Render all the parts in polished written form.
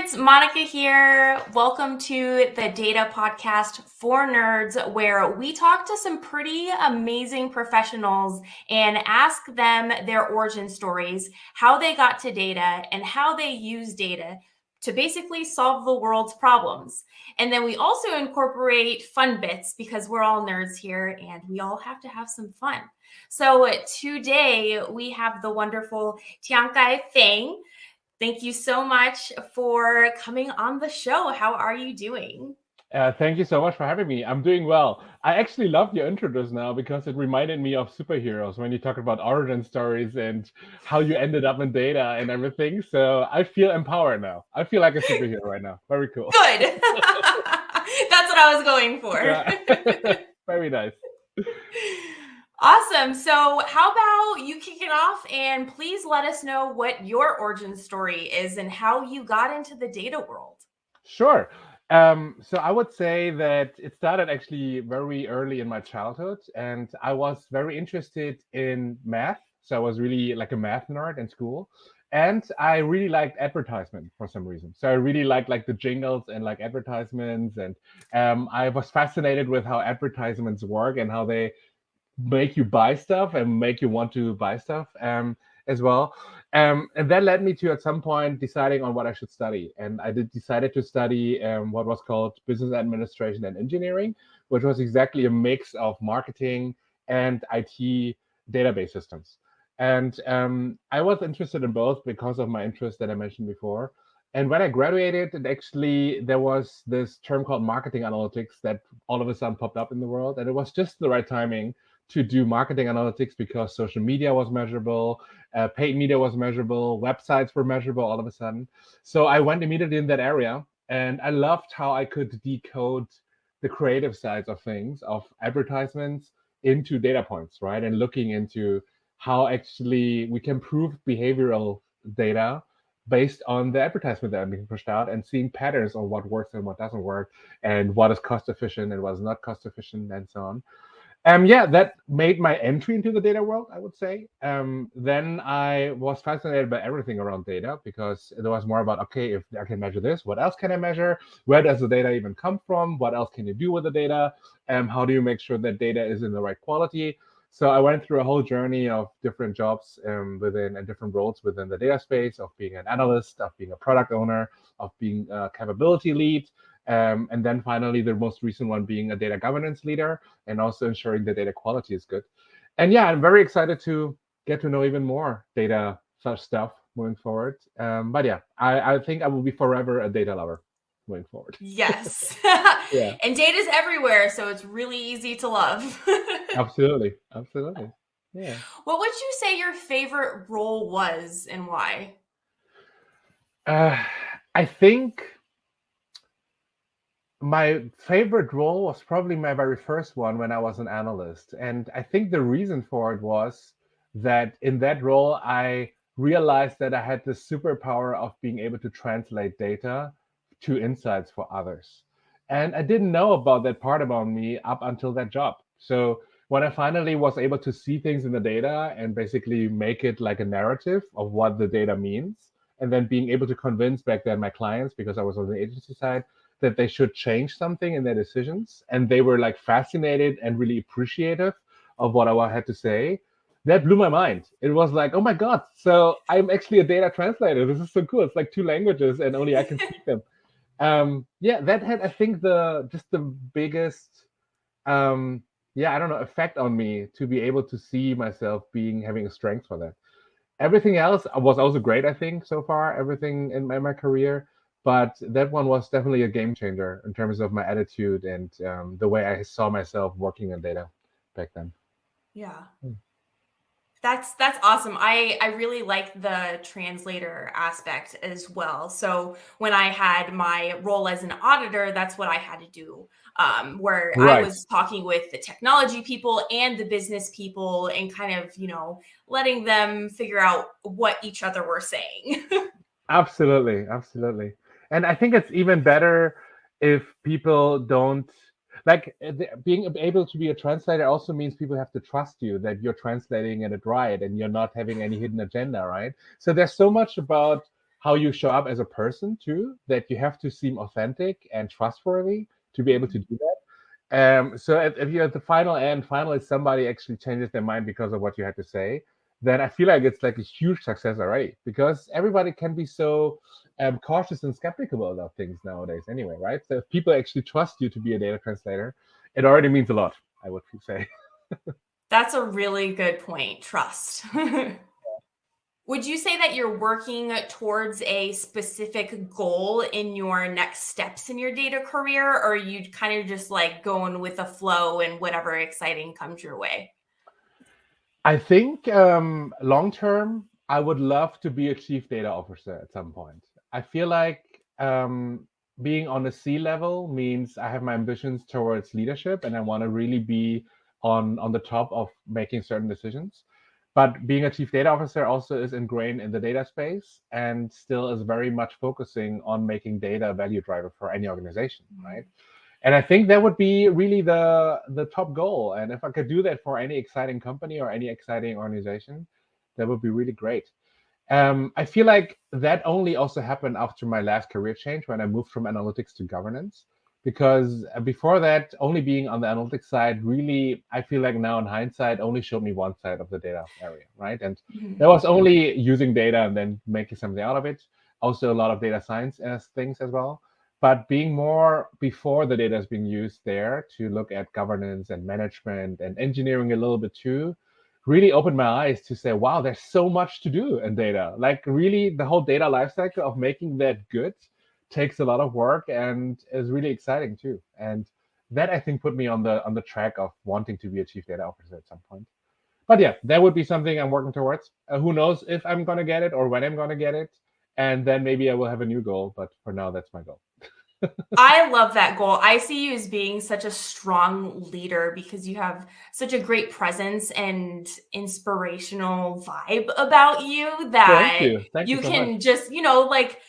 kids, Monica here. Welcome to the Data Podcast for Nerds, where we talk to some pretty amazing professionals and ask them their origin stories, how they got to data, and how they use data to basically solve the world's problems. And then we also incorporate fun bits because we're all nerds here and we all have to have some fun. So today we have the wonderful Tiankai Feng. Thank you so much for coming on the show. How are you doing? Thank you so much for having me. I'm doing well. I actually love your intro just now because it reminded me of superheroes when you talk about origin stories and how you ended up in data and everything. So I feel empowered now. I feel like a superhero right now. Very cool. Good. That's what I was going for. Yeah. Very nice. Awesome. So how about you kick it off and please let us know what your origin story is and how you got into the data world. Sure. So I would say that it started actually very early in my childhood, and I was very interested in math. So I was really like a math nerd in school, and I really liked advertisement for some reason. So I really liked like the jingles and like advertisements, and I was fascinated with how advertisements work and how they make you buy stuff and make you want to buy stuff as well. And that led me to at some point deciding on what I should study. And I decided to study what was called business administration and engineering, which was exactly a mix of marketing and IT database systems. And I was interested in both because of my interest that I mentioned before. And when I graduated, there was this term called marketing analytics that all of a sudden popped up in the world. And it was just the right timing to do marketing analytics because social media was measurable, paid media was measurable, websites were measurable all of a sudden. So I went immediately in that area, and I loved how I could decode the creative sides of things, of advertisements into data points, right? And looking into how actually we can prove behavioral data based on the advertisement that are being pushed out and seeing patterns on what works and what doesn't work and what is cost efficient and what is not cost efficient and so on. That made my entry into the data world, I would say. Then I was fascinated by everything around data because it was more about, okay, if I can measure this, what else can I measure? Where does the data even come from? What else can you do with the data? How do you make sure that data is in the right quality? So I went through a whole journey of different jobs within and different roles within the data space, of being an analyst, of being a product owner, of being a capability lead, and then finally, the most recent one being a data governance leader and also ensuring the data quality is good. And yeah, I'm very excited to get to know even more data such stuff moving forward. But yeah, I think I will be forever a data lover moving forward. Yes. Yeah. And data's everywhere, so it's really easy to love. Absolutely. Absolutely. Yeah. What would you say your favorite role was and why? I think my favorite role was probably my very first one when I was an analyst. And I think the reason for it was that in that role, I realized that I had the superpower of being able to translate data to insights for others. And I didn't know about that part about me up until that job. So when I finally was able to see things in the data and basically make it like a narrative of what the data means, and then being able to convince back then my clients, because I was on the agency side, that they should change something in their decisions. And they were like fascinated and really appreciative of what I had to say. That blew my mind. It was like, oh my God, so I'm actually a data translator. This is so cool. It's like 2 languages and only I can speak them. That had, I think, the biggest, effect on me to be able to see myself having a strength for that. Everything else was also great, I think, so far, everything in my career. But that one was definitely a game changer in terms of my attitude and the way I saw myself working in data back then. Yeah. That's awesome. I really like the translator aspect as well. So when I had my role as an auditor, that's what I had to do, where Right. I was talking with the technology people and the business people and kind of, letting them figure out what each other were saying. Absolutely. And I think it's even better if people don't like being able to be a translator also means people have to trust you that you're translating it right and you're not having any hidden agenda, right? So there's so much about how you show up as a person too, that you have to seem authentic and trustworthy to be able to do that. So if you're at the final end, finally somebody actually changes their mind because of what you had to say, then I feel like it's like a huge success already, because everybody can be so cautious and skeptical about things nowadays anyway, right? So if people actually trust you to be a data translator, it already means a lot, I would say. That's a really good point. Trust. Would you say that you're working towards a specific goal in your next steps in your data career, or are you kind of just like going with the flow and whatever exciting comes your way? I think long term, I would love to be a chief data officer at some point. I feel like being on a C level means I have my ambitions towards leadership, and I want to really be on the top of making certain decisions. But being a chief data officer also is ingrained in the data space and still is very much focusing on making data a value driver for any organization, right? And I think that would be really the top goal. And if I could do that for any exciting company or any exciting organization, that would be really great. I feel like that only also happened after my last career change when I moved from analytics to governance. Because before that, only being on the analytics side, really, I feel like now in hindsight, only showed me one side of the data area, right? And Mhm. that was only using data and then making something out of it. Also, a lot of data science as things as well. But being more before the data is being used there to look at governance and management and engineering a little bit too, really opened my eyes to say, wow, there's so much to do in data. Like really the whole data lifecycle of making that good takes a lot of work and is really exciting too. And that I think put me on the track of wanting to be a chief data officer at some point. But yeah, that would be something I'm working towards. Who knows if I'm gonna get it or when I'm gonna get it. And then maybe I will have a new goal, but for now that's my goal. I love that goal. I see you as being such a strong leader because you have such a great presence and inspirational vibe about you Thank that you. Thank you you so much. can just, like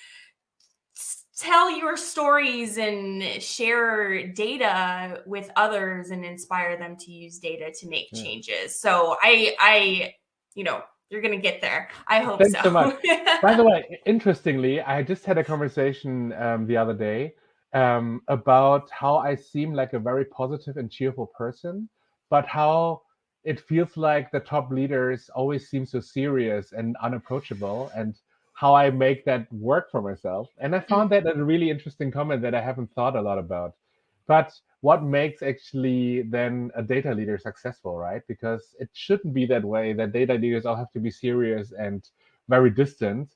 tell your stories and share data with others and inspire them to use data to make Yeah. changes. So I, you're going to get there. I hope Thanks so much. so. By the way, interestingly, I just had a conversation the other day about how I seem like a very positive and cheerful person, but how it feels like the top leaders always seem so serious and unapproachable, and how I make that work for myself. And I found that a really interesting comment that I haven't thought a lot about. But what makes actually then a data leader successful, right? Because it shouldn't be that way that data leaders all have to be serious and very distant,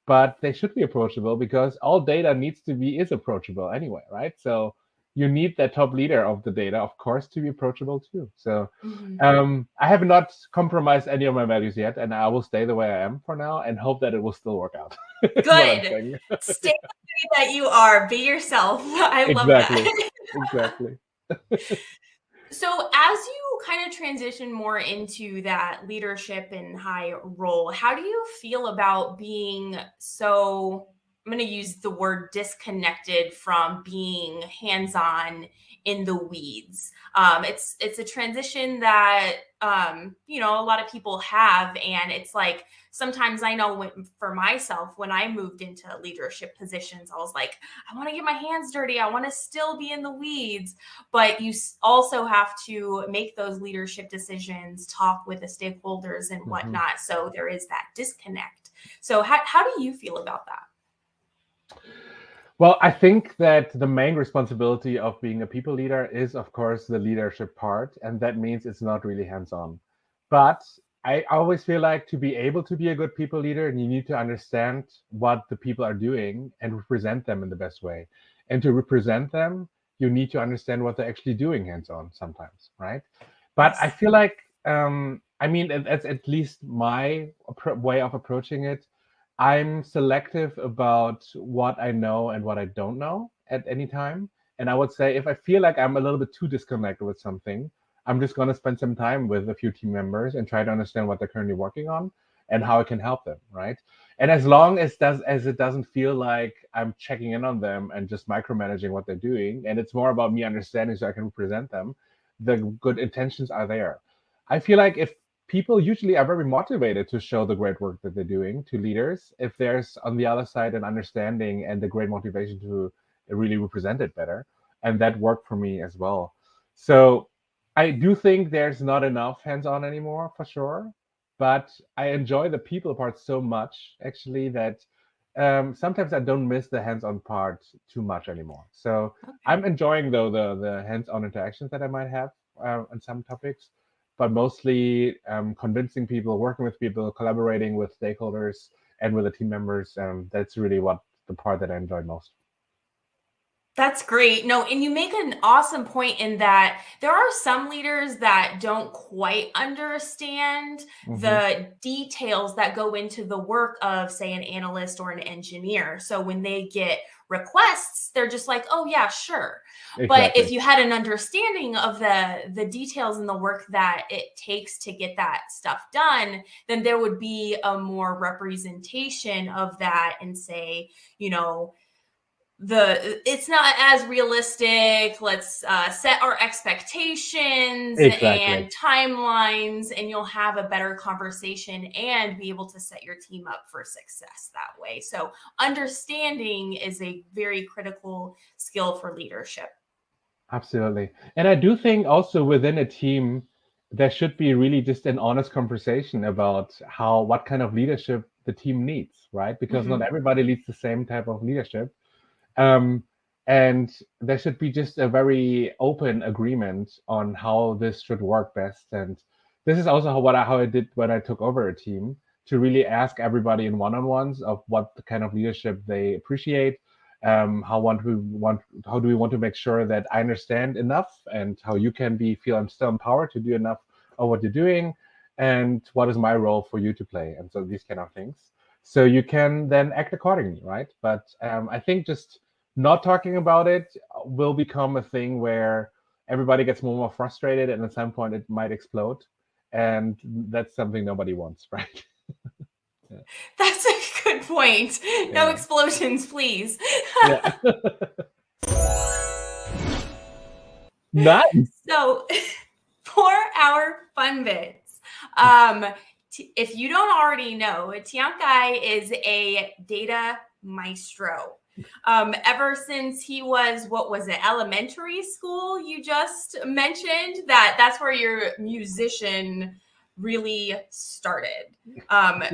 but they should be approachable because all data needs to be is approachable anyway, right? So you need that top leader of the data, of course, to be approachable too. So Mhm. I have not compromised any of my values yet, and I will stay the way I am for now and hope that it will still work out. Is what I'm Good. saying. Stay the way that you are. Be yourself. I love Exactly. that. Exactly. So, as you kind of transition more into that leadership and high role, how do you feel about being so? I'm going to use the word disconnected from being hands-on in the weeds. It's a transition that a lot of people have, and it's like sometimes I know for myself when I moved into leadership positions, I was like, I want to get my hands dirty. I want to still be in the weeds, but you also have to make those leadership decisions, talk with the stakeholders and Mhm. whatnot. So there is that disconnect. So how do you feel about that? Well, I think that the main responsibility of being a people leader is, of course, the leadership part, and that means it's not really hands-on. But I always feel like to be able to be a good people leader, you need to understand what the people are doing and represent them in the best way. And to represent them, you need to understand what they're actually doing hands-on sometimes, right? But I Yes. feel like, I mean, that's at least my way of approaching it. I'm selective about what I know and what I don't know at any time. And I would say if I feel like I'm a little bit too disconnected with something, I'm just going to spend some time with a few team members and try to understand what they're currently working on and how I can help them, right? And as long as it doesn't feel like I'm checking in on them and just micromanaging what they're doing, and it's more about me understanding so I can represent them, the good intentions are there. I feel like if people usually are very motivated to show the great work that they're doing to leaders if there's on the other side an understanding and the great motivation to really represent it better. And that worked for me as well. So I do think there's not enough hands-on anymore for sure, but I enjoy the people part so much actually that sometimes I don't miss the hands-on part too much anymore. So I'm enjoying though the hands-on interactions that I might have on some topics, but mostly convincing people, working with people, collaborating with stakeholders and with the team members. That's really what the part that I enjoy most. That's great. No, and you make an awesome point in that there are some leaders that don't quite understand the details that go into the work of, say, an analyst or an engineer. So when they get requests, they're just like, oh, yeah, sure. Exactly. But if you had an understanding of the details and the work that it takes to get that stuff done, then there would be a more representation of that and say, you know, it's not as realistic. Let's set our expectations and timelines, and you'll have a better conversation and be able to set your team up for success that way. So understanding is a very critical skill for leadership. Absolutely. And I do think also within a team, there should be really just an honest conversation about what kind of leadership the team needs, right? Because not everybody leads the same type of leadership. And there should be just a very open agreement on how this should work best. And this is also how I did when I took over a team, to really ask everybody in one-on-ones of what the kind of leadership they appreciate. How do we want to make sure that I understand enough, and how you can feel I'm still empowered to do enough of what you're doing, and what is my role for you to play, and so these kind of things. So you can then act accordingly, right? But I think just not talking about it will become a thing where everybody gets more and more frustrated, and at some point it might explode. And that's something nobody wants, right? Yeah. That's a good point. No explosions, please. Nice. So for our fun bits, if you don't already know, Tiankai is a data maestro. Ever since he was, elementary school, you just mentioned that's where your musician really started.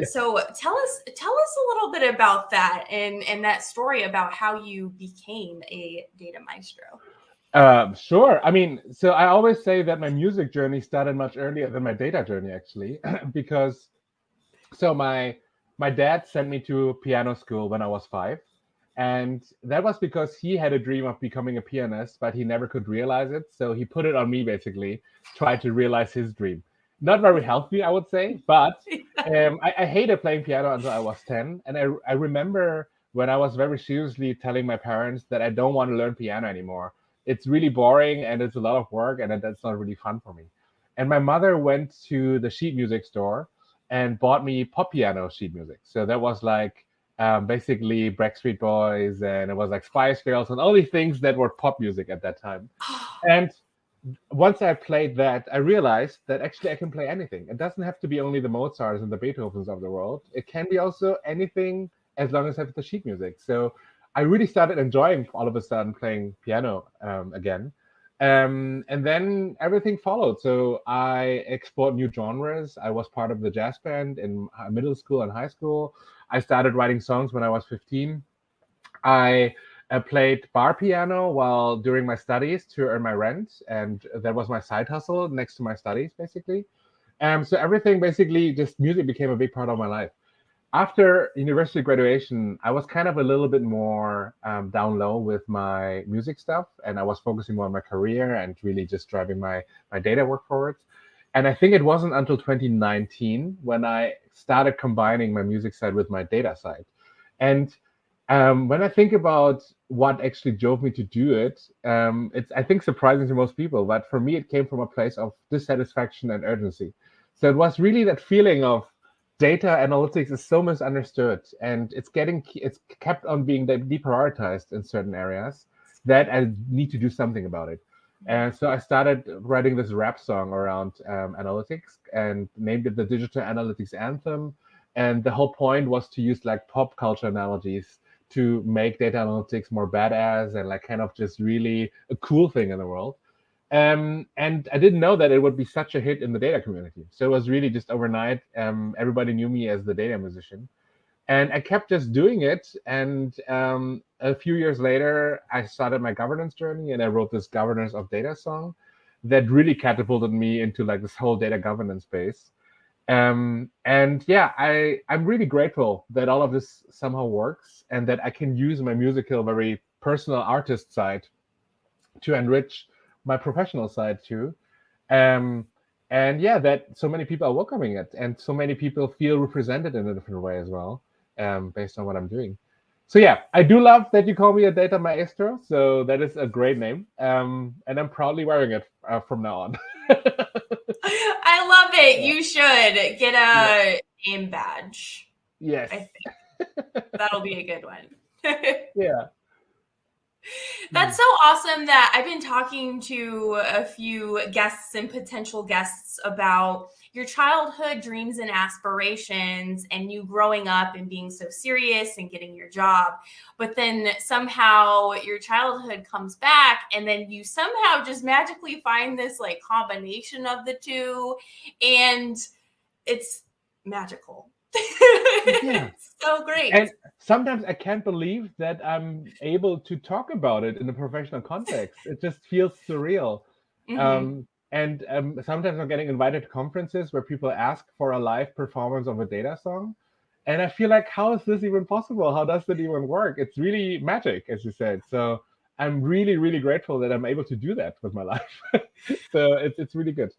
So tell us a little bit about that and that story about how you became a data maestro. Sure. I mean, so I always say that my music journey started much earlier than my data journey, actually, because my dad sent me to piano school when I was 5. And that was because he had a dream of becoming a pianist, but he never could realize it. So he put it on me, basically, tried to realize his dream. Not very healthy, I would say, but I hated playing piano until I was 10. And I remember when I was very seriously telling my parents that I don't want to learn piano anymore. It's really boring and it's a lot of work, and that's not really fun for me. And my mother went to the sheet music store and bought me pop piano sheet music. So that was like basically Backstreet Boys, and it was like Spice Girls and all these things that were pop music at that time. And once I played that, I realized that actually I can play anything. It doesn't have to be only the Mozarts and the Beethovens of the world. It can be also anything as long as I have the sheet music. So I really started enjoying all of a sudden playing piano again. And then everything followed. So I explored new genres. I was part of the jazz band in middle school and high school. I started writing songs when I was 15. I played bar piano while during my studies to earn my rent, and that was my side hustle next to my studies, basically. So everything, basically, just music became a big part of my life. After university graduation, I was kind of a little bit more down low with my music stuff, and I was focusing more on my career and really just driving my data work forward. And I think it wasn't until 2019 when I started combining my music side with my data side. And when I think about what actually drove me to do it, it's, I think, surprising to most people. But for me, it came from a place of dissatisfaction and urgency. So it was really that feeling of data analytics is so misunderstood, and it's kept on being deprioritized in certain areas, that I need to do something about it. And so I started writing this rap song around analytics and named it the Digital Analytics Anthem. And the whole point was to use like pop culture analogies to make data analytics more badass and like kind of just really a cool thing in the world. And I didn't know that it would be such a hit in the data community. So it was really just overnight. Everybody knew me as the data musician. And I kept just doing it. And a few years later, I started my governance journey and I wrote this governance of data song that really catapulted me into like this whole data governance space. And yeah, I'm really grateful that all of this somehow works and that I can use my musical, very personal artist side to enrich my professional side too. Um, and yeah, that so many people are welcoming it, and so many people feel represented in a different way as well, based on what I'm doing. So yeah, I do love that you call me a data maestro. So that is a great name, and I'm proudly wearing it from now on. I love it. Yeah. You should get Yeah. a name badge. Yes. I think that'll be a good one. Yeah. That's so awesome that I've been talking to a few guests and potential guests about your childhood dreams and aspirations and you growing up and being so serious and getting your job. But then somehow your childhood comes back and then you somehow just magically find this like combination of the two and it's magical. Yeah. It's so great. And sometimes I can't believe that I'm able to talk about it in a professional context. It just feels surreal. Mhm. And sometimes I'm getting invited to conferences where people ask for a live performance of a data song. And I feel like, how is this even possible? How does that even work? It's really magic, as you said. So I'm really, really grateful that I'm able to do that with my life. So it's really good.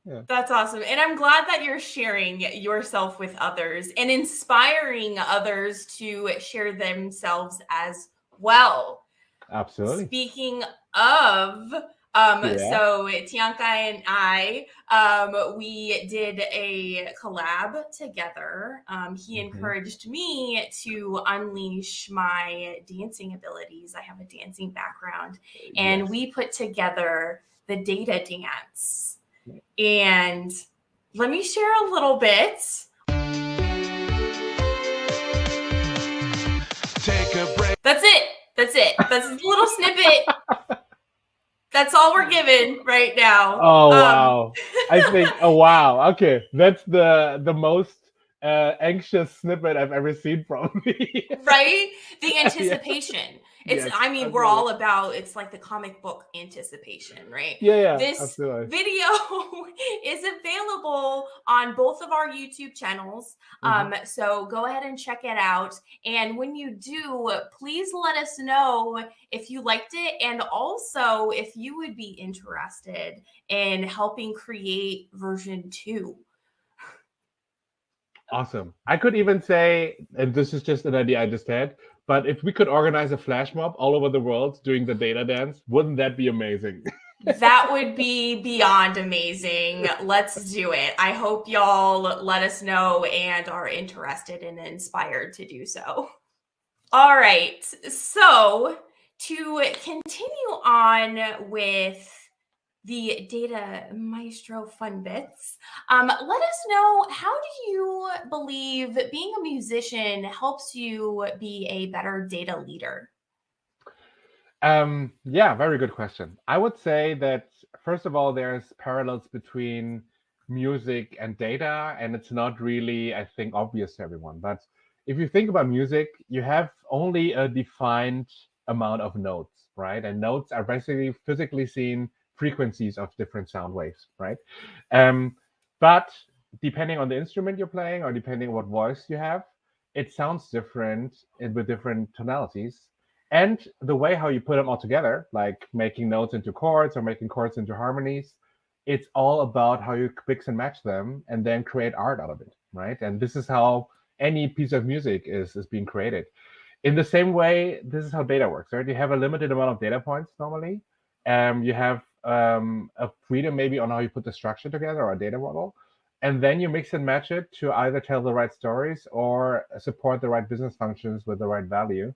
Yeah. That's awesome. And I'm glad that you're sharing yourself with others and inspiring others to share themselves as well. Absolutely. Speaking of, Yeah. so Tiankai and I, we did a collab together. He Mhm. encouraged me to unleash my dancing abilities. I have a dancing background, and Yes. we put together the data dance. And let me share a little bit. Take a break. That's it. That's it. That's a little snippet. That's all we're given right now. Oh wow! I think wow. Okay, that's the most anxious snippet I've ever seen from me. Right? The Yeah. anticipation. It's, Yes. I mean, we're Absolutely. all about, it's like the comic book anticipation, right? Yeah. Yeah. This Absolutely. video is available on both of our YouTube channels. Hmm. So go ahead and check it out. And when you do, please let us know if you liked it and also if you would be interested in helping create version 2. Awesome. I could even say, and this is just an idea I just had, but if we could organize a flash mob all over the world doing the data dance, wouldn't that be amazing? That would be beyond amazing. Let's do it. I hope y'all let us know and are interested and inspired to do so. All right. So, to continue on with the Data Maestro fun bits, let us know, how do you believe being a musician helps you be a better data leader? Yeah, very good question. I would say that first of all, there's parallels between music and data, and it's not really, I think, obvious to everyone. But if you think about music, you have only a defined amount of notes, right? And notes are basically physically seen frequencies of different sound waves, right? Um, but depending on the instrument you're playing or depending on what voice you have, it sounds different with different tonalities and the way how you put them all together, like making notes into chords or making chords into harmonies, it's all about how you mix and match them and then create art out of it, right? And this is how any piece of music is being created. In the same way, this is how data works, right? You have a limited amount of data points normally. You have a freedom maybe on how you put the structure together or a data model. And then you mix and match it to either tell the right stories or support the right business functions with the right value.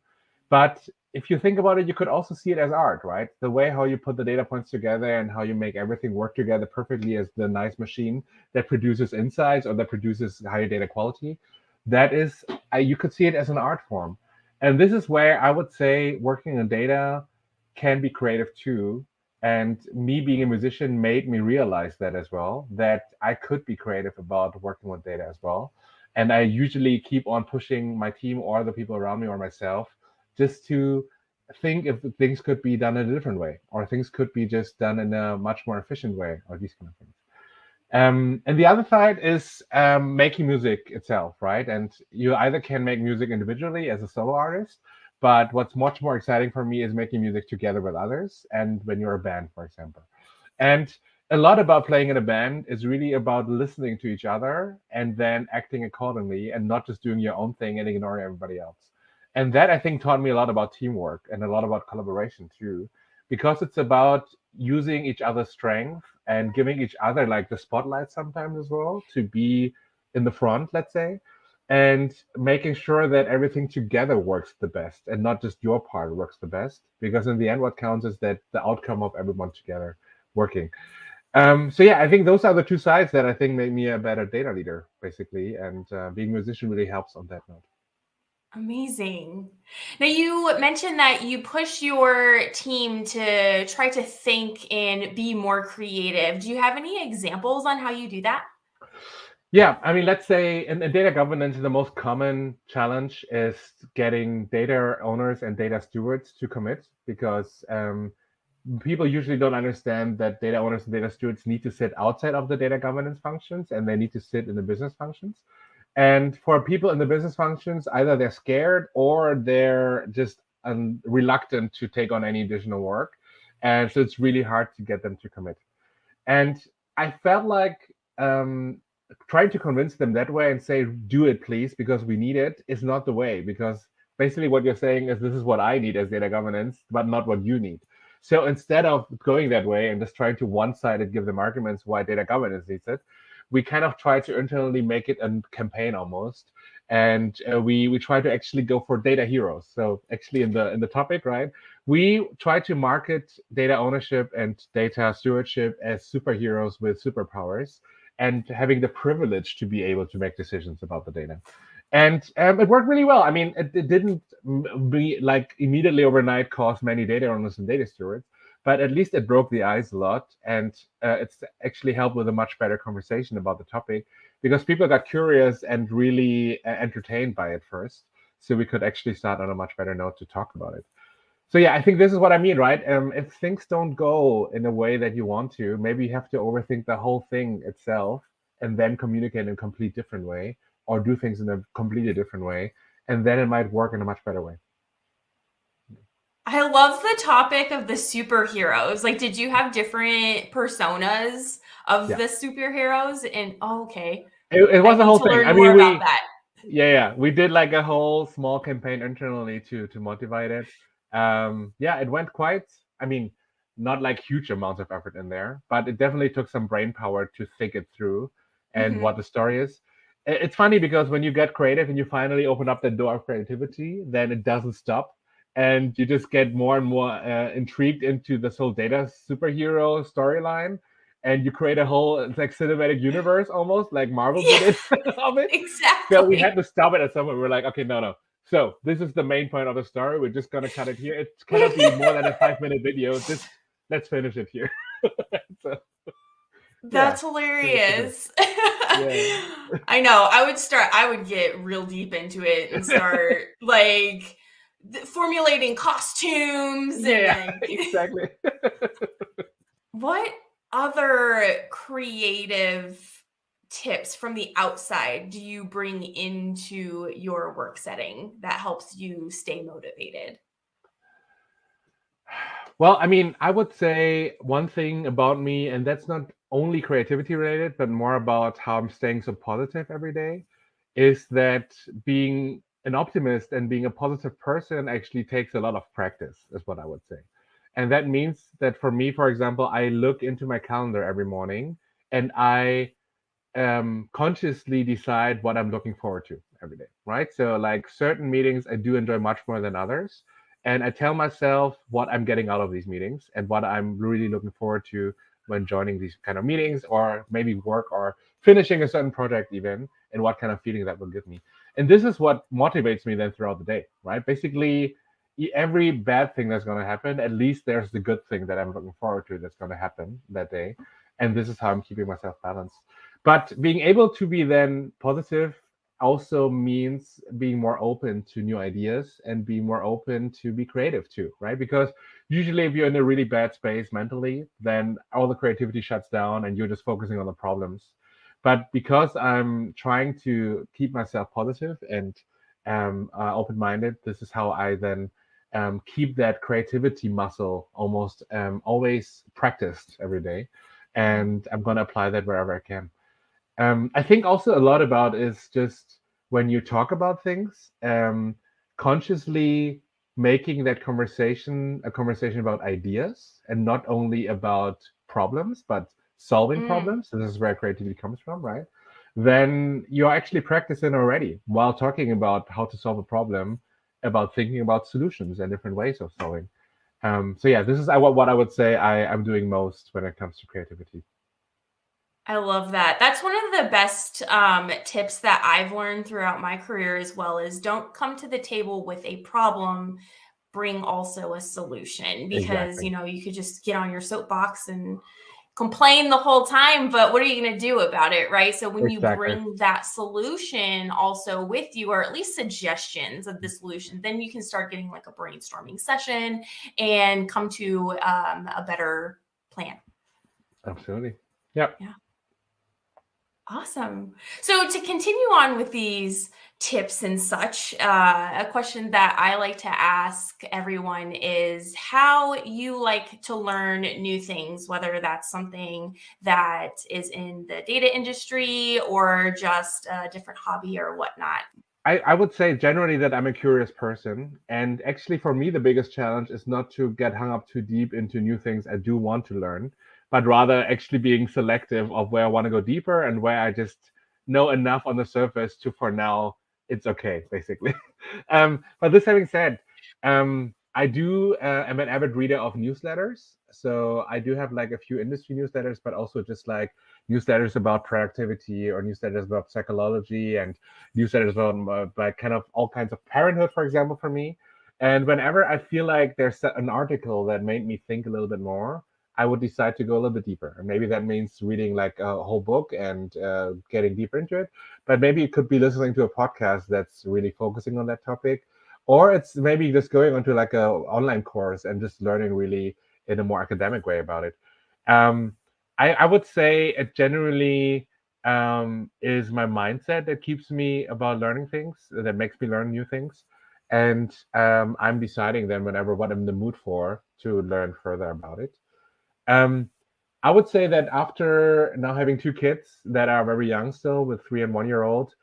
But if you think about it, you could also see it as art, right? The way how you put the data points together and how you make everything work together perfectly as the nice machine that produces insights or that produces higher data quality, that is, you could see it as an art form. And this is where I would say working in data can be creative too. And me being a musician made me realize that as well, that I could be creative about working with data as well. And I usually keep on pushing my team or the people around me or myself just to think if things could be done in a different way, or things could be just done in a much more efficient way, or these kind of things. And the other side is making music itself, right? And you either can make music individually as a solo artist, but what's much more exciting for me is making music together with others, and when you're a band, for example. And a lot about playing in a band is really about listening to each other and then acting accordingly and not just doing your own thing and ignoring everybody else. And that I think taught me a lot about teamwork and a lot about collaboration too, because it's about using each other's strength and giving each other like the spotlight sometimes as well to be in the front, let's say, and making sure that everything together works the best and not just your part works the best. Because in the end, what counts is that the outcome of everyone together working. So yeah, I think those are the two sides that I think make me a better data leader, basically. And being a musician really helps on that note. Amazing. Now, you mentioned that you push your team to try to think and be more creative. Do you have any examples on how you do that? Yeah, I mean, let's say in data governance, the most common challenge is getting data owners and data stewards to commit because people usually don't understand that data owners and data stewards need to sit outside of the data governance functions and they need to sit in the business functions. And for people in the business functions, either they're scared or they're just reluctant to take on any additional work. And so it's really hard to get them to commit. And I felt like trying to convince them that way and say, do it, please, because we need it, is not the way. Because basically what you're saying is this is what I need as data governance, but not what you need. So instead of going that way and just trying to one-sided give them arguments why data governance needs it, we kind of try to internally make it a campaign almost. And we try to actually go for data heroes. So actually in the topic, right, we try to market data ownership and data stewardship as superheroes with superpowers and having the privilege to be able to make decisions about the data. And it worked really well. I mean, it didn't be like immediately overnight cause many data owners and data stewards, but at least it broke the ice a lot. And it's actually helped with a much better conversation about the topic because people got curious and really entertained by it first. So we could actually start on a much better note to talk about it. So yeah, I think this is what I mean, right? If things don't go in a way that you want to, maybe you have to overthink the whole thing itself and then communicate in a complete different way or do things in a completely different way. And then it might work in a much better way. I love the topic of the superheroes. Like, did you have different personas of Yeah. the superheroes? And okay, It I was the need whole to thing. learn I more mean, about that. yeah, we did like a whole small campaign internally to motivate it. Yeah, it went quite, I mean, not like huge amounts of effort in there, but it definitely took some brain power to think it through and what Mhm. the story is. It's funny because when you get creative and you finally open up the door of creativity, then it doesn't stop. And you just get more and more intrigued into this whole data superhero storyline. And you create a whole like cinematic universe almost like Marvel did Yeah, it of it. So we had exactly. to stop it at some point. We were like, okay, no. So this is the main point of the story. We're just gonna cut it here. It cannot be more than a 5 minute video. Just let's finish it here. So yeah, That's pretty sure. hilarious. Yeah, I know. I would get real deep into it and start like formulating costumes and yeah, then exactly. what other creative tips from the outside do you bring into your work setting that helps you stay motivated? Well, I mean, I would say one thing about me, and that's not only creativity related, but more about how I'm staying so positive every day, is that being an optimist and being a positive person actually takes a lot of practice, is what I would say. And that means that for me, for example, I look into my calendar every morning and I consciously decide what I'm looking forward to every day, right? So, like certain meetings I do enjoy much more than others. And I tell myself what I'm getting out of these meetings and what I'm really looking forward to when joining these kind of meetings, or maybe work or finishing a certain project even, and what kind of feeling that will give me. And this is what motivates me then throughout the day, right? Basically, every bad thing that's going to happen, at least there's the good thing that I'm looking forward to that's going to happen that day. And this is how I'm keeping myself balanced. But being able to be then positive also means being more open to new ideas and being more open to be creative too, right? Because usually if you're in a really bad space mentally, then all the creativity shuts down and you're just focusing on the problems. But because I'm trying to keep myself positive and open-minded, this is how I then keep that creativity muscle almost always practiced every day. And I'm going to apply that wherever I can. I think also a lot about is just when you talk about things, consciously making that conversation a conversation about ideas and not only about problems, but solving problems. This is where creativity comes from, right? Then you're actually practicing already while talking about how to solve a problem, about thinking about solutions and different ways of solving. So yeah, this is what I would say I'm doing most when it comes to creativity. I love that. That's one of the best tips that I've learned throughout my career as well is don't come to the table with a problem, bring also a solution because, Exactly. you know, you could just get on your soapbox and complain the whole time, but what are you going to do about it, right? So when you Exactly. bring that solution also with you, or at least suggestions of the solution, then you can start getting like a brainstorming session and come to a better plan. Absolutely. Yep. Yeah. Awesome. So to continue on with these tips and such, a question that I like to ask everyone is how you like to learn new things, whether that's something that is in the data industry or just a different hobby or whatnot. I would say generally that I'm a curious person. And actually, for me, the biggest challenge is not to get hung up too deep into new things I do want to learn, but rather actually being selective of where I want to go deeper and where I just know enough on the surface to, for now, it's okay, basically. But this having said, I do am an avid reader of newsletters. So I do have like a few industry newsletters, but also just like newsletters about productivity or newsletters about psychology and newsletters on like kind of all kinds of parenthood, for example, for me. And whenever I feel like there's an article that made me think a little bit more, I would decide to go a little bit deeper. And maybe that means reading like a whole book and getting deeper into it. But maybe it could be listening to a podcast that's really focusing on that topic. Or it's maybe just going onto like a online course and just learning really in a more academic way about it. Um, I would say it generally is my mindset that keeps me about learning things, that makes me learn new things. And I'm deciding then whenever what I'm in the mood for to learn further about it. Um, I would say that after now having two kids that are very young still, with 3 and 1 year old,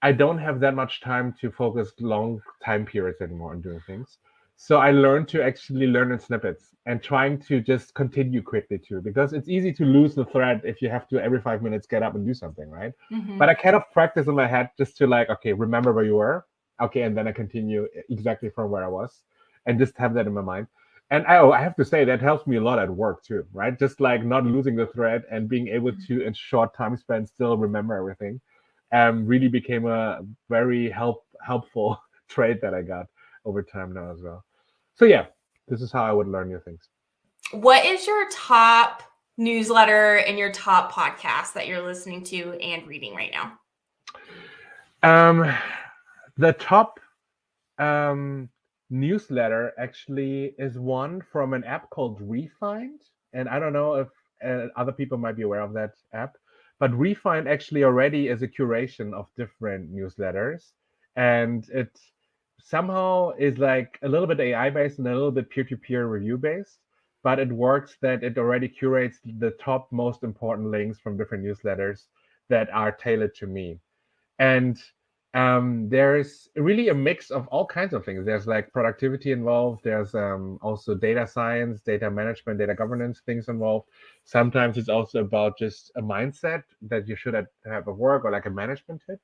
I don't have that much time to focus long time periods anymore on doing things. So I learned to actually learn in snippets and trying to just continue quickly too, because it's easy to lose the thread if you have to every 5 minutes get up and do something, right? But I kind of practice in my head just to like, okay, remember where you were. Okay, and then I continue exactly from where I was and just have that in my mind. And I have to say that helps me a lot at work too, right? Just like not losing the thread and being able to, in short time span, still remember everything really became a very helpful trait that I got over time now as well. So yeah, this is how I would learn new things. What is your top newsletter and your top podcast that you're listening to and reading right now? The top newsletter actually is one from an app called Refind, and I don't know if other people might be aware of that app, but Refind actually already is a curation of different newsletters, and it somehow is like a little bit AI based and a little bit peer-to-peer review based, but it works that it already curates the top most important links from different newsletters that are tailored to me. And there's really a mix of all kinds of things. There's like productivity involved. There's also data science, data management, data governance things involved. Sometimes it's also about just a mindset that you should have at work or like a management tip.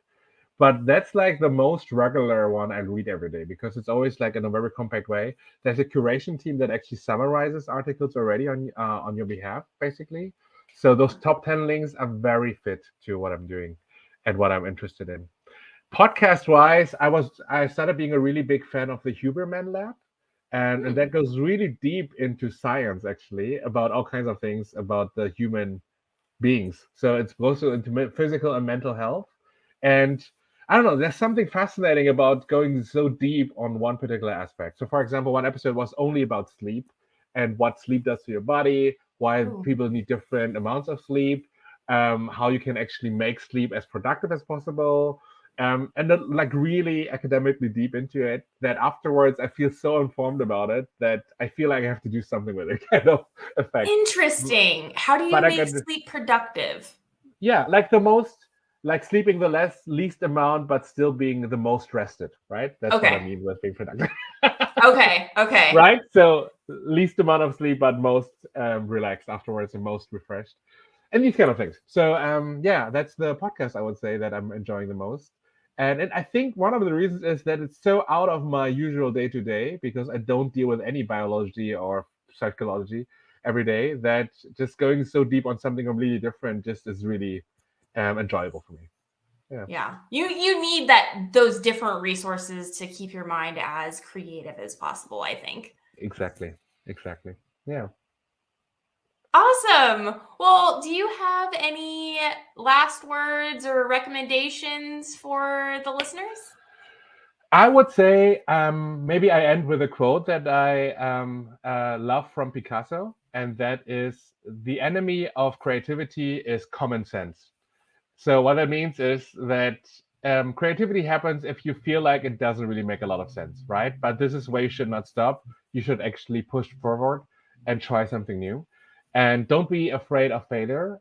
But that's like the most regular one I read every day because it's always like in a very compact way. There's a curation team that actually summarizes articles already on your behalf, basically. So those top 10 links are very fit to what I'm doing and what I'm interested in. Podcast wise, I started being a really big fan of the Huberman Lab. And that goes really deep into science, actually, about all kinds of things about the human beings. So it's also into physical and mental health. And I don't know, there's something fascinating about going so deep on one particular aspect. So, for example, one episode was only about sleep and what sleep does to your body, why people need different amounts of sleep, how you can actually make sleep as productive as possible. And then, like really academically deep into it, that afterwards I feel so informed about it that I feel like I have to do something with it, kind of effect. Interesting. How do you But I make can, sleep productive? yeah, like the most, like sleeping the least amount, but still being the most rested, right? That's what I Okay. mean with being productive. Okay. Right? So least amount of sleep, but most relaxed afterwards and most refreshed, and these kind of things. So yeah, that's the podcast I would say that I'm enjoying the most. And I think one of the reasons is that it's so out of my usual day to day because I don't deal with any biology or psychology every day. That just going so deep on something completely different just is really enjoyable for me. Yeah. You need those different resources to keep your mind as creative as possible, I think. Exactly. Yeah. Awesome. Well, do you have any last words or recommendations for the listeners? I would say maybe I end with a quote that I love from Picasso, and that is the enemy of creativity is common sense. So what that means is that creativity happens if you feel like it doesn't really make a lot of sense, right? But this is where you should not stop. You should actually push forward and try something new. And don't be afraid of failure.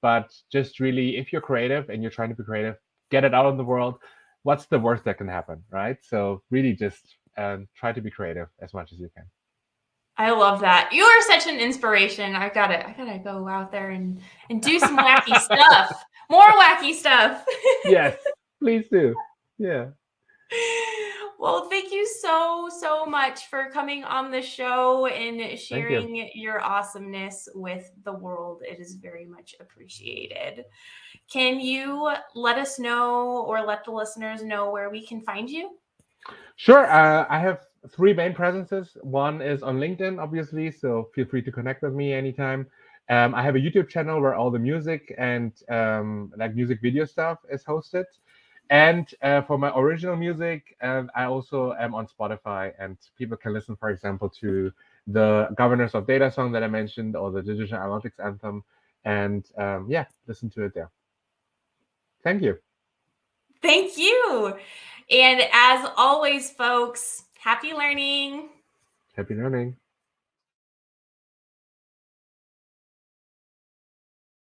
But just really, if you're creative and you're trying to be creative, get it out in the world. What's the worst that can happen, right? So really just try to be creative as much as you can. I love that. You are such an inspiration. I gotta go out there and do some wacky stuff. More wacky stuff. Yes, please do. Yeah. Well, thank you so much for coming on the show and Thank you. sharing your awesomeness with the world. It is very much appreciated. Can you let us know or let the listeners know where we can find you? Sure. I have three main presences. One is on LinkedIn, obviously, so feel free to connect with me anytime. I have a YouTube channel where all the music and like music video stuff is hosted. And for my original music, I also am on Spotify, and people can listen, for example, to the Governors of Data song that I mentioned, or the Digital Analytics Anthem, and yeah, listen to it there. Thank you. Thank you. And as always, folks, happy learning. Happy learning.